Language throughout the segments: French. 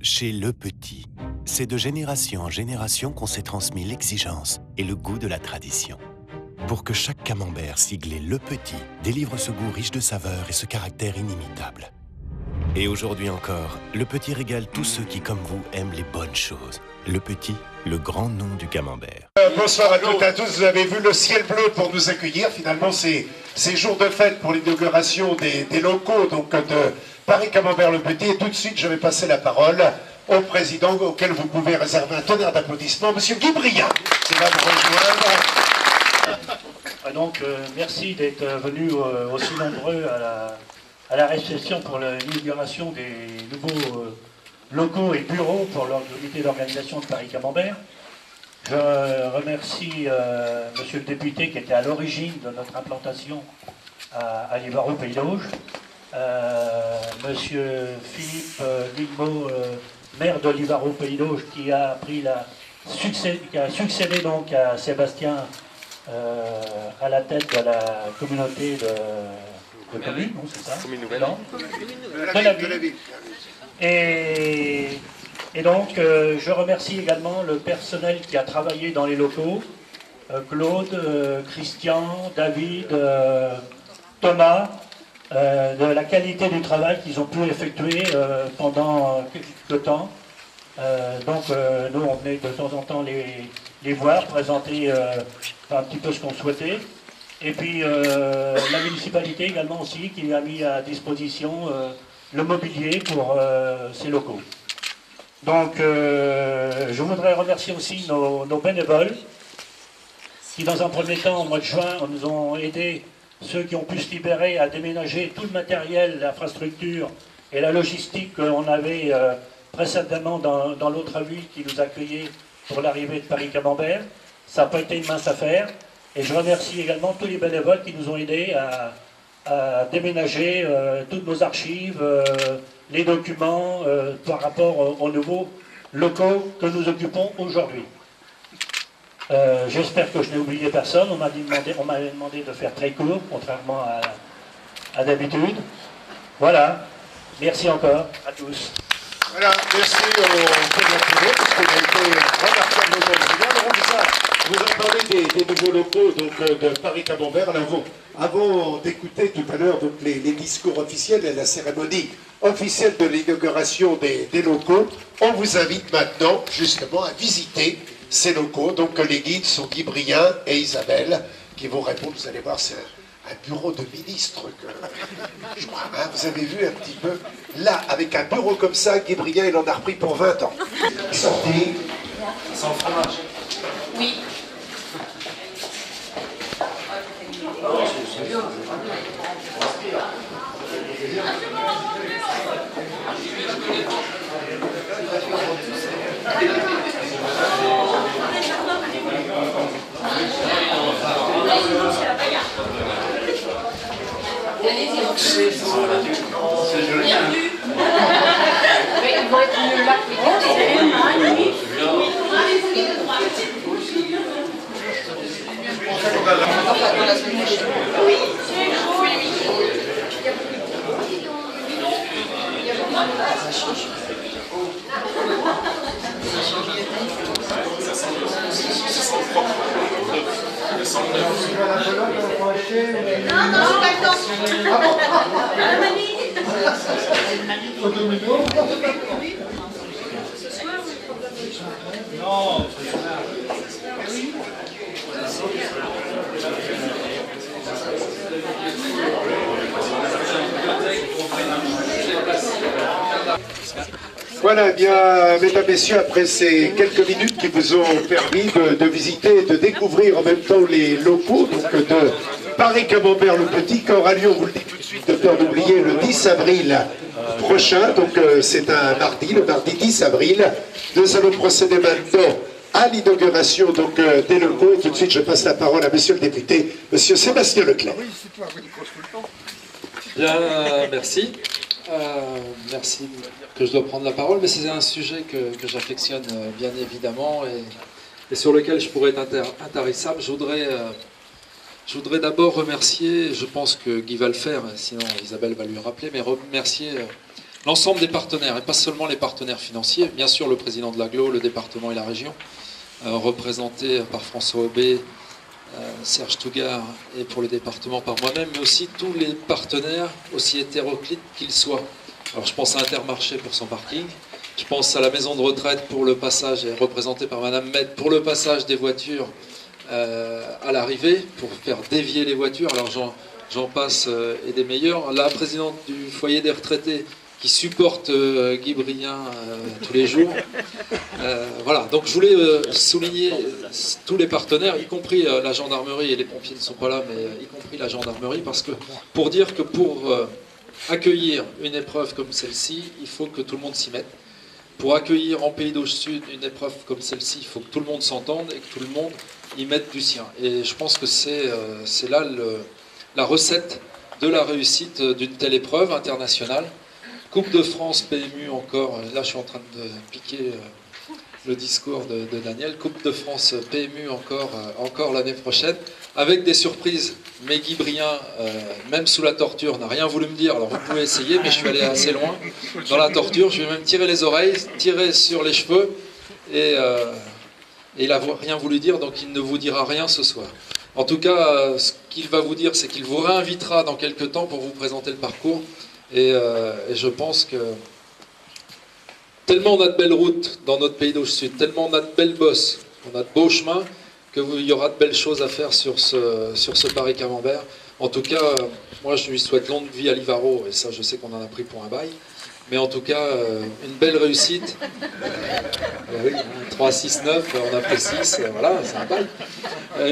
Chez Le Petit, c'est de génération en génération qu'on s'est transmis l'exigence et le goût de la tradition. Pour que chaque camembert siglé Le Petit délivre ce goût riche de saveurs et ce caractère inimitable. Et aujourd'hui encore, Le Petit régale tous ceux qui, comme vous, aiment les bonnes choses. Le Petit, le grand nom du camembert. Bonsoir à toutes et à tous, vous avez vu le ciel bleu pour nous accueillir. Finalement, c'est jour de fête pour l'inauguration des locaux donc de Paris Camembert Le Petit. Et tout de suite, je vais passer la parole au président auquel vous pouvez réserver un tonnerre d'applaudissements, Monsieur Guy Briand, qui va vous rejoindre. Donc, merci d'être venus aussi nombreux à la réception pour l'inauguration des nouveaux locaux et bureaux pour l'unité d'organisation de Paris Camembert. Je remercie Monsieur le député qui était à l'origine de notre implantation à Livarot Pays d'Auge, Monsieur Philippe Ligmo, maire de Livarot Pays d'Auge, qui a succédé donc à Sébastien à la tête de la communauté de communes, non, c'est ça? Commune nouvelle. De la ville. Et donc, je remercie également le personnel qui a travaillé dans les locaux, Claude, Christian, David, Thomas, de la qualité du travail qu'ils ont pu effectuer pendant quelques temps. Nous, on venait de temps en temps les voir, présenter un petit peu ce qu'on souhaitait. Et puis, la municipalité également aussi, qui a mis à disposition le mobilier pour ces locaux. Donc, je voudrais remercier aussi nos bénévoles qui, dans un premier temps, au mois de juin, nous ont aidés, ceux qui ont pu se libérer, à déménager tout le matériel, l'infrastructure et la logistique qu'on avait précédemment dans l'autre ville qui nous accueillait pour l'arrivée de Paris Camembert. Ça n'a pas été une mince affaire. Et je remercie également tous les bénévoles qui nous ont aidés à déménager toutes nos archives, les documents par rapport aux nouveaux locaux que nous occupons aujourd'hui. J'espère que je n'ai oublié personne. On m'a demandé de faire très court, contrairement à d'habitude. Voilà. Merci encore à tous. Voilà, merci au président privé, parce qu'on a été remarquablement. Vous entendez des nouveaux locaux donc, de Paris Camembert. Alors, avant d'écouter tout à l'heure les discours officiels et la cérémonie officielle de l'inauguration des locaux, on vous invite maintenant justement à visiter ces locaux. Donc les guides sont Guy Briand et Isabelle qui vont répondre. Vous allez voir, c'est un bureau de ministre que je crois, hein, vous avez vu un petit peu. Là, avec un bureau comme ça, Guy Briand, il en a repris pour 20 ans. Sorti. Sans fromage. Oui. C'est joli. Ils vont être mieux là. Oui. Non, c'est pas le temps. La mamie. Non. Voilà, eh bien, mesdames, messieurs, après ces quelques minutes qui vous ont permis de visiter et de découvrir en même temps les locaux donc de Paris Camembert Le Petit, qui aura lieu, on vous le dit tout de suite, de peur d'oublier, le 10 avril prochain. Donc c'est un mardi, le mardi 10 avril. Nous allons procéder maintenant à l'inauguration donc des locaux. Et tout de suite, je passe la parole à monsieur le député, monsieur Sébastien Leclerc. Bien, merci. Merci que je dois prendre la parole, mais c'est un sujet que j'affectionne bien évidemment et sur lequel je pourrais être intarissable. Je voudrais d'abord remercier, je pense que Guy va le faire, sinon Isabelle va lui rappeler, mais remercier l'ensemble des partenaires, et pas seulement les partenaires financiers, bien sûr le président de l'Agglo, le département et la région, représenté par François Aubé, Serge Tougar, et pour le département par moi-même, mais aussi tous les partenaires, aussi hétéroclites qu'ils soient. Alors je pense à Intermarché pour son parking, je pense à la maison de retraite pour le passage, représentée par Madame Med, pour le passage des voitures à l'arrivée, pour faire dévier les voitures, alors j'en passe et des meilleurs. La présidente du foyer des retraités qui supporte Guy Brien tous les jours. Voilà, donc je voulais souligner tous les partenaires, y compris la gendarmerie, et les pompiers ne sont pas là, mais y compris la gendarmerie, parce que pour dire que pour accueillir une épreuve comme celle-ci, il faut que tout le monde s'y mette. Pour accueillir en Pays d'Auge Sud une épreuve comme celle-ci, il faut que tout le monde s'entende et que tout le monde y mette du sien. Et je pense que c'est là la recette de la réussite d'une telle épreuve internationale. Coupe de France, PMU encore, là je suis en train de piquer le discours de Daniel, Coupe de France, PMU encore l'année prochaine, avec des surprises. Mais Guy Brien, même sous la torture, n'a rien voulu me dire, alors vous pouvez essayer, mais je suis allé assez loin dans la torture, je vais même tirer les oreilles, tirer sur les cheveux, et il n'a rien voulu dire, donc il ne vous dira rien ce soir. En tout cas, ce qu'il va vous dire, c'est qu'il vous réinvitera dans quelques temps pour vous présenter le parcours, et je pense que tellement on a de belles routes dans notre Pays d'Auge Sud, tellement on a de belles bosses, on a de beaux chemins, qu'il y aura de belles choses à faire sur ce Paris-Camembert. En tout cas, moi je lui souhaite longue vie à Livaro, et ça je sais qu'on en a pris pour un bail. Mais en tout cas, une belle réussite. Oui, 3, 6, 9, on a fait 6, voilà, c'est un bail.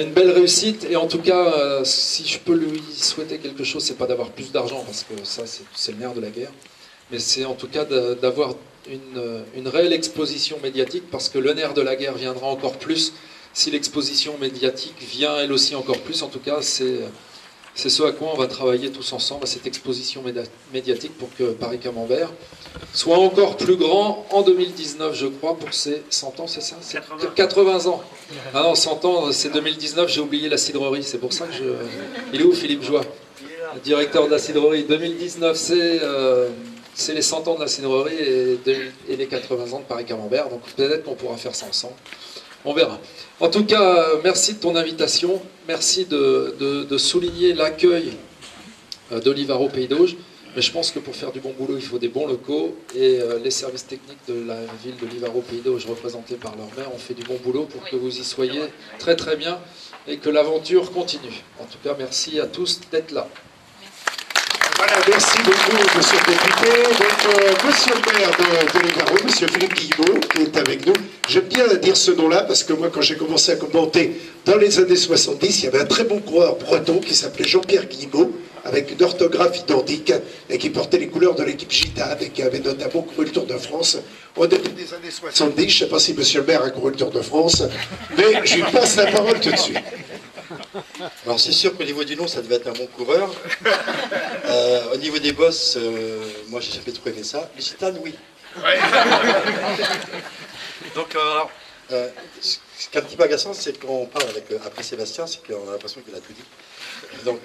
Une belle réussite, et en tout cas, si je peux lui souhaiter quelque chose, c'est pas d'avoir plus d'argent, parce que ça c'est le nerf de la guerre, mais c'est en tout cas d'avoir une réelle exposition médiatique, parce que le nerf de la guerre viendra encore plus si l'exposition médiatique vient elle aussi encore plus. En tout cas, c'est ce à quoi on va travailler tous ensemble, à cette exposition médiatique, pour que Paris-Camembert soit encore plus grand en 2019, je crois, pour ses 100 ans, c'est ça, 80 ans. Ah non, 100 ans, c'est 2019, j'ai oublié la cidrerie, c'est pour ça que Il est où Philippe Joie, le directeur de la cidrerie? 2019, c'est les 100 ans de la cidrerie et les 80 ans de Paris-Camembert, donc peut-être qu'on pourra faire ça ensemble. On verra. En tout cas, merci de ton invitation. Merci de souligner l'accueil de Livaro Pays d'Auge. Mais je pense que pour faire du bon boulot, il faut des bons locaux. Et les services techniques de la ville de Livaro Pays d'Auge, représentés par leur maire, ont fait du bon boulot pour que vous y soyez très très bien et que l'aventure continue. En tout cas, merci à tous d'être là. Voilà, merci beaucoup, monsieur le député. Donc, monsieur le maire de Livaro, monsieur Philippe Guillemot, qui est avec nous. J'aime bien dire ce nom-là, parce que moi, quand j'ai commencé à commenter dans les années 70, il y avait un très bon coureur breton qui s'appelait Jean-Pierre Guillemot, avec une orthographe identique, et qui portait les couleurs de l'équipe Gitane, et qui avait notamment couru le Tour de France au début des années 70. Je ne sais pas si monsieur le maire a couru le Tour de France, mais je lui passe la parole tout de suite. Alors c'est sûr qu'au niveau du nom, ça devait être un bon coureur. Au niveau des bosses, moi j'ai jamais trop aimé ça. Les gitanes, oui. Ouais. Donc ce qui est un petit peu agaçant, c'est quand on parle après Sébastien, c'est qu'on a l'impression qu'il a tout dit. Donc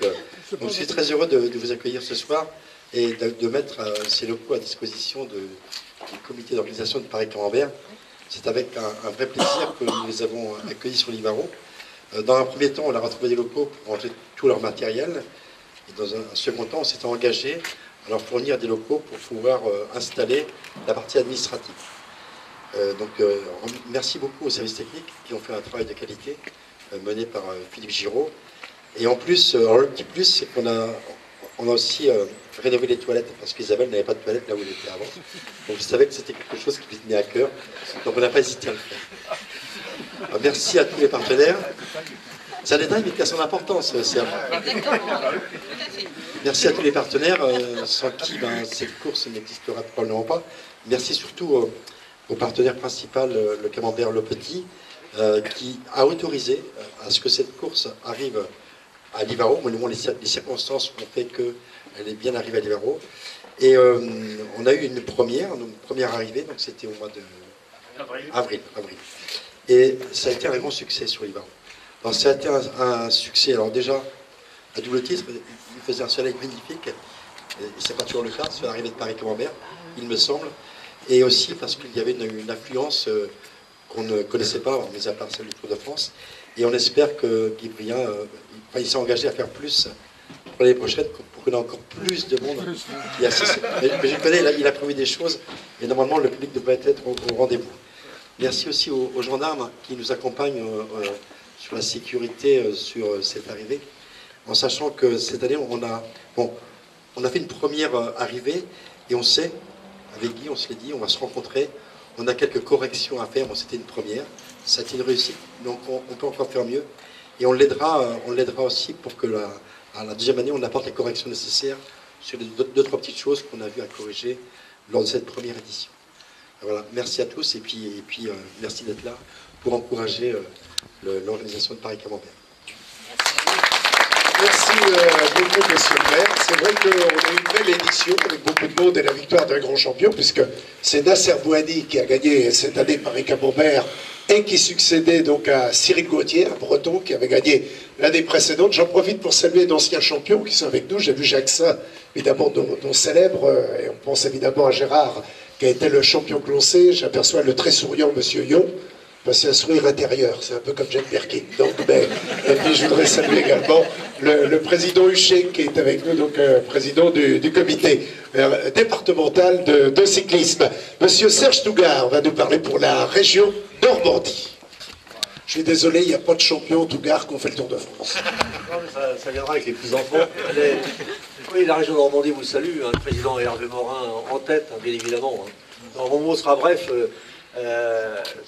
je suis très heureux de vous accueillir ce soir et de mettre ces locaux à disposition du comité d'organisation de Paris-Camembert. C'est avec un vrai plaisir que nous les avons accueillis sur Livaro. Dans un premier temps, on a retrouvé des locaux pour ranger tout leur matériel. Et dans un second temps, on s'est engagé à leur fournir des locaux pour pouvoir installer la partie administrative. Merci beaucoup aux services techniques qui ont fait un travail de qualité mené par Philippe Giraud. Et en plus, alors le petit plus, c'est qu'on a aussi rénové les toilettes, parce qu'Isabelle n'avait pas de toilettes là où elle était avant. Donc je savais que c'était quelque chose qui lui tenait à cœur. Donc on n'a pas hésité à le faire. Alors, merci à tous les partenaires. C'est un détail mais qui a son importance. Merci à tous les partenaires, sans qui cette course n'existera probablement pas. Merci surtout au partenaire principal, le Camembert Le Petit, qui a autorisé à ce que cette course arrive à Livaro. Les circonstances ont fait qu'elle est bien arrivée à Livaro. Et on a eu une première arrivée, donc c'était au mois de avril. Et ça a été un grand succès sur Livaro. Alors ça a été un succès, alors déjà, à double titre, il faisait un soleil magnifique, et c'est pas toujours le cas, sur l'arrivée de Paris-Camembert, il me semble, et aussi parce qu'il y avait une affluence qu'on ne connaissait pas, mis à part celle du Tour de France, et on espère que Guy Briand, il s'est engagé à faire plus pour l'année prochaine, pour qu'on ait encore plus de monde. Mais je connais, il a prévu des choses, et normalement le public devrait être au rendez-vous. Merci aussi aux gendarmes qui nous accompagnent sur la sécurité sur cette arrivée, en sachant que cette année, on a fait une première arrivée, et on sait, avec Guy, on se l'est dit, on va se rencontrer, on a quelques corrections à faire, c'était une première, ça a été une réussite, donc on peut encore faire mieux, et on l'aidera aussi pour que à la deuxième année, on apporte les corrections nécessaires sur deux, trois petites choses qu'on a vues à corriger lors de cette première édition. Voilà, merci à tous, et puis merci d'être là pour encourager l'organisation de Paris-Camembert. Merci beaucoup, monsieur le maire. C'est vrai qu'on a eu une belle édition avec beaucoup de monde et la victoire d'un grand champion, puisque c'est Nasser Bouhani qui a gagné cette année Paris-Camembert et qui succédait donc à Cyril Gauthier, un breton qui avait gagné l'année précédente. J'en profite pour saluer d'anciens champions qui sont avec nous. J'ai vu Jacques Saint, évidemment, dont célèbre, et on pense évidemment à Gérard, qui a été le champion cloncé. J'aperçois le très souriant monsieur Yon. C'est un sourire intérieur, c'est un peu comme Jane Birkin. Donc, et puis je voudrais saluer également le président Huchet qui est avec nous, donc président du comité départemental de cyclisme. Monsieur Serge Tougard va nous parler pour la région Normandie. Je suis désolé, il n'y a pas de champion Tougard qui ont fait le Tour de France. Non, mais ça viendra avec les petits-enfants. Oui, la région Normandie vous salue, le président Hervé Morin en tête, bien évidemment. Alors, mon mot sera bref.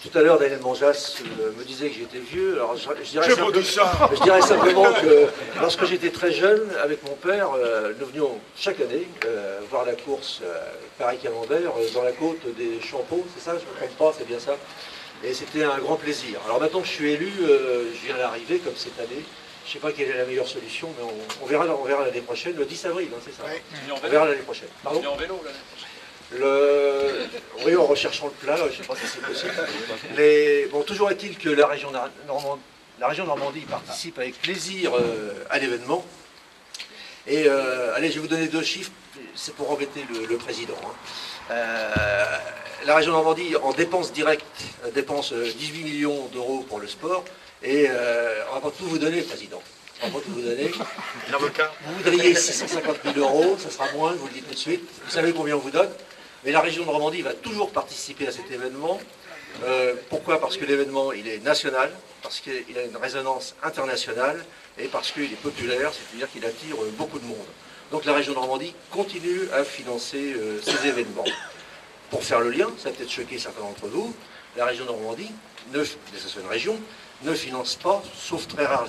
Tout à l'heure, Daniel Manjas me disait que j'étais vieux. Alors, je dirais simplement que lorsque j'étais très jeune, avec mon père, nous venions chaque année voir la course Paris-Camembert dans la côte des Champeaux, c'est ça? Je ne me trompe pas, c'est bien ça. Et c'était un grand plaisir. Alors maintenant que je suis élu, je viens d'arriver comme cette année. Je ne sais pas quelle est la meilleure solution, mais on verra l'année prochaine, le 10 avril, hein, c'est ça. Ouais. On verra l'année prochaine. Pardon ? En vélo l'année prochaine. Oui, en recherchant le plat, je ne sais pas si c'est possible. Mais bon, toujours est-il que la région Normandie participe avec plaisir à l'événement. Et allez, je vais vous donner 2 chiffres, c'est pour embêter le président. Hein. La région Normandie, en dépenses directes, dépense 18 millions d'euros pour le sport. Et on ne va pas tout vous donner, président. On ne va pas tout vous donner. Vous voudriez 650 000 euros, ça sera moins, je vous le dis tout de suite. Vous savez combien on vous donne. Mais la région de Normandie va toujours participer à cet événement. Pourquoi? Parce que l'événement, il est national, parce qu'il a une résonance internationale, et parce qu'il est populaire, c'est-à-dire qu'il attire beaucoup de monde. Donc la région de Normandie continue à financer ces événements. Pour faire le lien, ça a peut-être choqué certains d'entre vous, la région de Normandie, c'est une région, ne finance pas, sauf très rares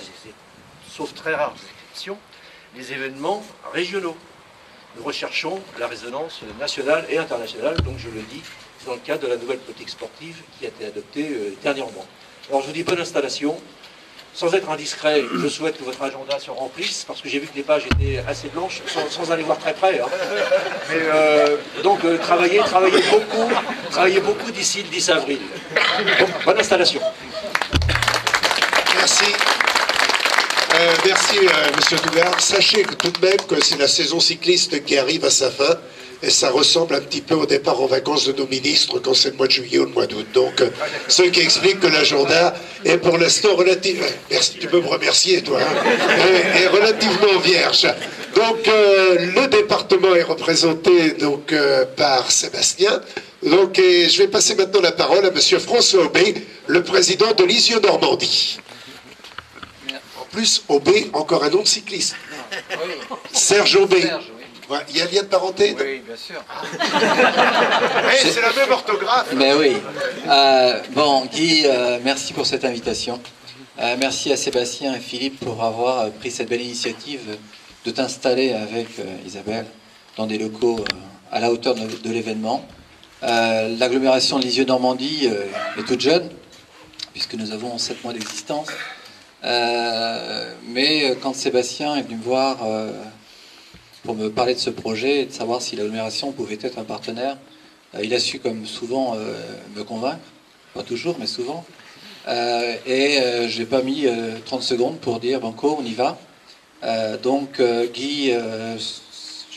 exceptions, les événements régionaux. Nous recherchons la résonance nationale et internationale, donc je le dis, dans le cadre de la nouvelle politique sportive qui a été adoptée dernièrement. Alors je vous dis bonne installation. Sans être indiscret, je souhaite que votre agenda se remplisse, parce que j'ai vu que les pages étaient assez blanches, sans aller voir très près. Hein. Mais, donc travaillez beaucoup d'ici le 10 avril. Donc, bonne installation. Merci. Merci, monsieur Tougard. Sachez que tout de même que c'est la saison cycliste qui arrive à sa fin, et ça ressemble un petit peu au départ en vacances de nos ministres quand c'est le mois de juillet ou le mois d'août. Donc, ce qui explique que l'agenda est pour l'instant relativement... Merci, tu peux me remercier, toi. Hein, est relativement vierge. Donc, le département est représenté donc, par Sébastien. Donc, et je vais passer maintenant la parole à monsieur François Aubé, le président de Lisieux Normandie. En plus, Aubé, encore un nom de cycliste. Serge Aubé. Il y a un lien de parenté? Oui, bien sûr. C'est la même orthographe. Mais oui. Bon, Guy, merci pour cette invitation. Merci à Sébastien et Philippe pour avoir pris cette belle initiative de t'installer avec Isabelle dans des locaux à la hauteur de l'événement. L'agglomération de Lisieux-Normandie est toute jeune, puisque nous avons 7 mois d'existence. Mais quand Sébastien est venu me voir pour me parler de ce projet et de savoir si l'agglomération pouvait être un partenaire, il a su, comme souvent, me convaincre. Pas toujours, mais souvent. Je n'ai pas mis 30 secondes pour dire « Banco, on y va ». Donc, Guy,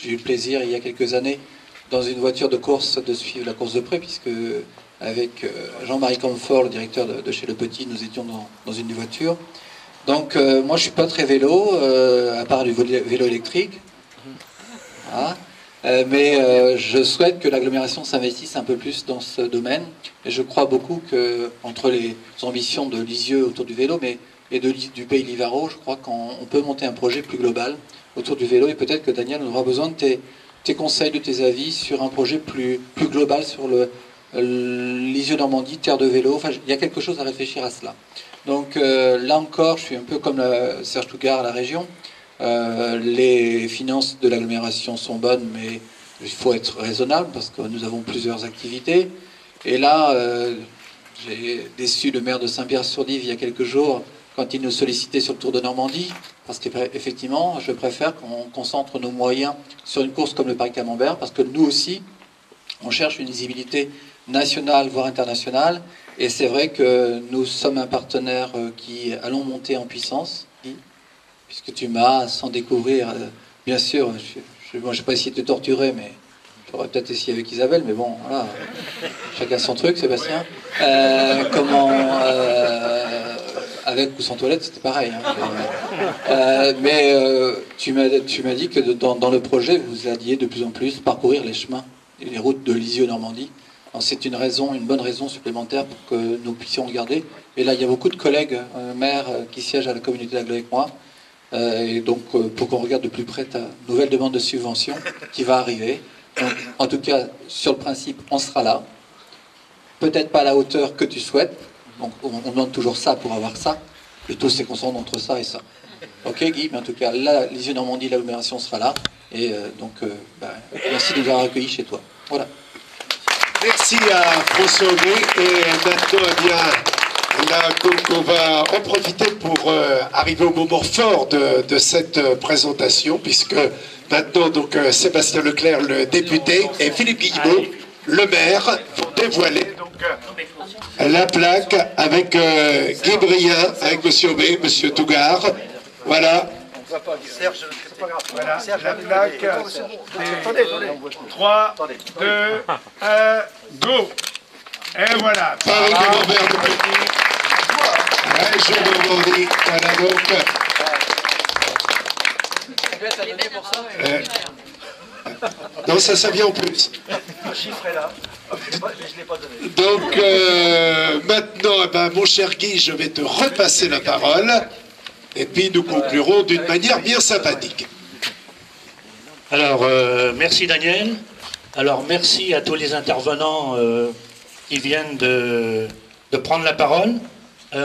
j'ai eu le plaisir, il y a quelques années, dans une voiture de course, de suivre la course de près, puisque avec Jean-Marie Comfort, le directeur de chez Le Petit, nous étions dans une voiture. Donc moi je suis pas très vélo, à part du vélo électrique. Voilà. Mais je souhaite que l'agglomération s'investisse un peu plus dans ce domaine. Et je crois beaucoup que entre les ambitions de Lisieux autour du vélo, et du Pays Livaro, je crois qu'on peut monter un projet plus global autour du vélo. Et peut-être que Daniel, on aura besoin de tes conseils, de tes avis sur un projet plus global sur le Lisieux-Normandie, terre de vélo. Enfin, il y a quelque chose à réfléchir à cela. Donc là encore, je suis un peu comme Serge Tougar à la région. Les finances de l'agglomération sont bonnes, mais il faut être raisonnable parce que nous avons plusieurs activités. Et là, j'ai déçu le maire de Saint-Pierre-sur-Dive il y a quelques jours quand il nous sollicitait sur le Tour de Normandie, parce qu'effectivement, je préfère qu'on concentre nos moyens sur une course comme le Paris-Camembert, parce que nous aussi, on cherche une visibilité nationale, voire internationale. Et c'est vrai que nous sommes un partenaire qui allons monter en puissance, puisque tu m'as, sans découvrir, bien sûr, je n'ai pas essayé de te torturer, mais j'aurais peut-être essayé avec Isabelle, mais bon, voilà, chacun son truc, Sébastien. Avec ou sans toilette, c'était pareil. Mais tu m'as dit que dans le projet, vous alliez de plus en plus parcourir les chemins et les routes de Lisieux-Normandie. C'est une bonne raison supplémentaire pour que nous puissions regarder. Et là, il y a beaucoup de collègues maires qui siègent à la communauté d'Aglo avec moi. Et donc, pour qu'on regarde de plus près ta nouvelle demande de subvention qui va arriver. Donc, en tout cas, sur le principe, on sera là. Peut-être pas à la hauteur que tu souhaites. Donc, on demande toujours ça pour avoir ça. Le tout, c'est qu'on s'en entre ça et ça. Ok, Guy, mais en tout cas, là, Lisieux-Normandie, l'agglomération sera là. Et merci de nous avoir accueillis chez toi. Voilà. Merci à François Aubry. Et maintenant, eh bien, là, donc, on va en profiter pour arriver au moment fort de cette présentation, puisque maintenant, donc, Sébastien Leclerc, le député, et Philippe Guillemot, le maire, vont dévoiler donc, la plaque avec Guy Brien, avec M. Aubé, M. Tougar. Voilà. Voilà, la plaque. 3, 2, 1, go. Et voilà. Paris-Camembert de Petit. Région de Normandie. Voilà donc. Non, ça vient en plus. Le chiffre est là, mais je ne l'ai pas donné. Donc, maintenant, mon cher Guy, je vais te repasser la parole. Et puis, nous conclurons d'une manière bien sympathique. Alors, merci Daniel. Alors, merci à tous les intervenants qui viennent de prendre la parole.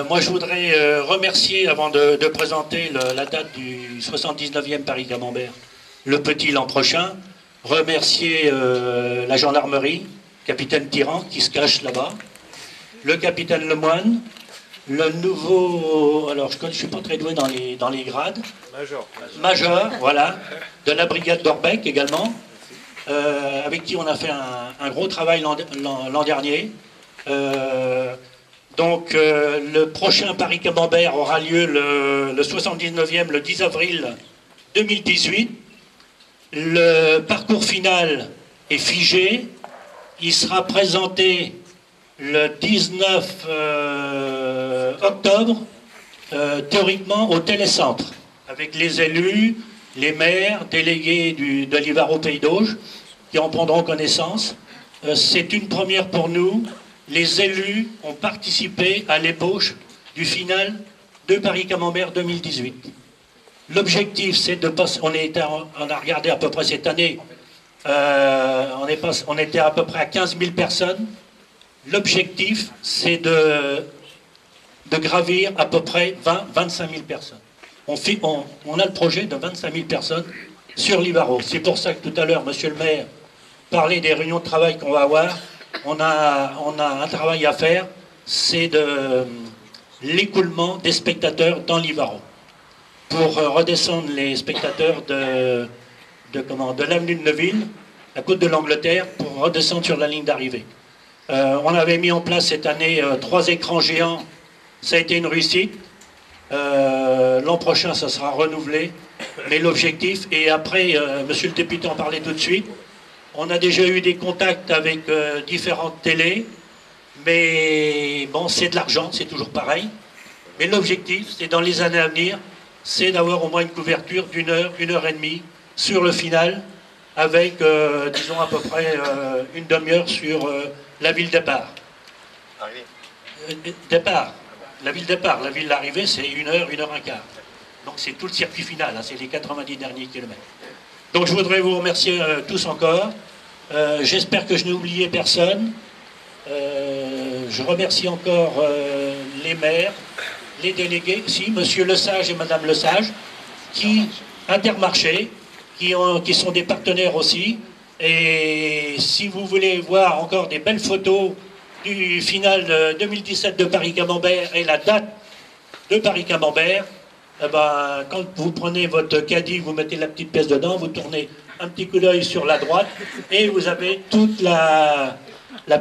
Moi, je voudrais remercier, avant de présenter la date du 79e Paris-Camembert, Le Petit l'an prochain, remercier la gendarmerie, capitaine Tyran, qui se cache là-bas, le capitaine Lemoine, le nouveau, alors je ne suis pas très doué dans les grades, major, voilà, de la brigade d'Orbec également, avec qui on a fait un gros travail l'an dernier. Donc le prochain Paris-Camembert aura lieu le 79e, le 10 avril 2018. Le parcours final est figé. Il sera présenté le 19 octobre, théoriquement au télécentre, avec les élus, les maires, délégués de Livaro Pays d'Auge, qui en prendront connaissance. C'est une première pour nous. Les élus ont participé à l'ébauche du final de Paris-Camembert 2018. L'objectif, c'est de passer. On a regardé à peu près cette année. On était à peu près à 15 000 personnes. L'objectif, c'est de gravir à peu près 25 000 personnes. On a le projet de 25 000 personnes sur Livaro. C'est pour ça que tout à l'heure, monsieur le maire parlait des réunions de travail qu'on va avoir. On a un travail à faire, c'est de l'écoulement des spectateurs dans Livaro. Pour redescendre les spectateurs de l'avenue de Neuville, la côte de l'Angleterre, pour redescendre sur la ligne d'arrivée. On avait mis en place cette année 3 écrans géants, ça a été une réussite. L'an prochain, ça sera renouvelé. Mais l'objectif, et après, monsieur le député en parlait tout de suite, on a déjà eu des contacts avec différentes télés, mais bon, c'est de l'argent, c'est toujours pareil. Mais l'objectif, c'est dans les années à venir, c'est d'avoir au moins une couverture d'une heure, 1h30 sur le final, avec, disons, à peu près une demi-heure sur la ville départ. Départ. La ville départ. La ville d'arrivée, c'est 1h, 1h15. Donc c'est tout le circuit final, hein, c'est les 90 derniers kilomètres. Donc je voudrais vous remercier tous encore. J'espère que je n'ai oublié personne. Je remercie encore les maires, les délégués, si, monsieur Lesage et madame Lesage, qui, Intermarché, qui sont des partenaires aussi. Et si vous voulez voir encore des belles photos du final 2017 de Paris-Camembert et la date de Paris-Camembert, eh ben, quand vous prenez votre caddie, vous mettez la petite pièce dedans, vous tournez un petit coup d'œil sur la droite et vous avez toute la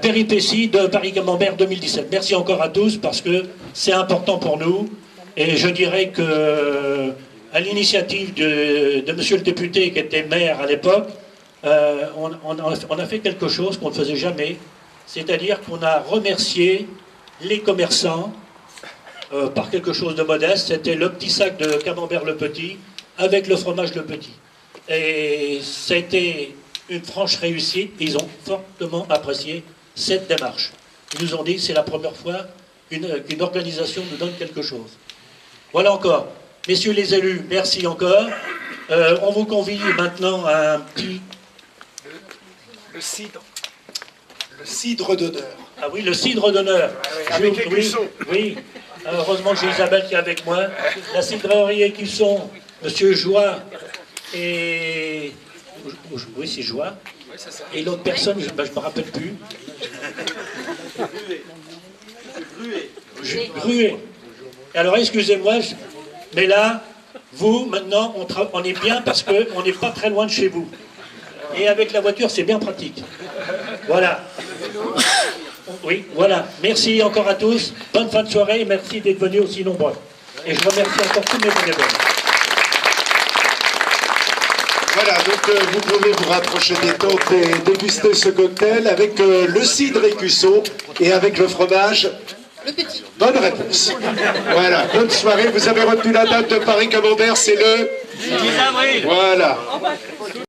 péripétie de Paris-Camembert 2017. Merci encore à tous parce que c'est important pour nous et je dirais que à l'initiative de monsieur le député qui était maire à l'époque, on a fait quelque chose qu'on ne faisait jamais, c'est-à-dire qu'on a remercié les commerçants par quelque chose de modeste. C'était le petit sac de Camembert le Petit avec le fromage le Petit. Et c'était une franche réussite. Ils ont fortement apprécié cette démarche. Ils nous ont dit que c'est la première fois qu'une organisation nous donne quelque chose. Voilà encore. Messieurs les élus, merci encore. On vous convie maintenant à un petit... Le cidre. Le cidre d'honneur. Ah oui, le cidre d'honneur. Avec Écusson. Oui. Heureusement que j'ai Isabelle qui est avec moi. La cidrerie Écusson, monsieur Joie et... Oui, c'est Joie. Et l'autre personne, je ne me rappelle plus. Gruet. Alors, excusez-moi, mais là, vous, maintenant, on est bien parce qu'on n'est pas très loin de chez vous. Et avec la voiture, c'est bien pratique. Voilà. Oui, voilà. Merci encore à tous. Bonne fin de soirée et merci d'être venus aussi nombreux. Et je remercie encore tous mes bénévoles. Voilà, donc vous pouvez vous rapprocher des tentes et déguster ce cocktail avec le cidre Écusson et avec le fromage. Le petit. Bonne réponse. Voilà, bonne soirée. Vous avez retenu la date de Paris-Camembert, c'est le 10 avril. Voilà.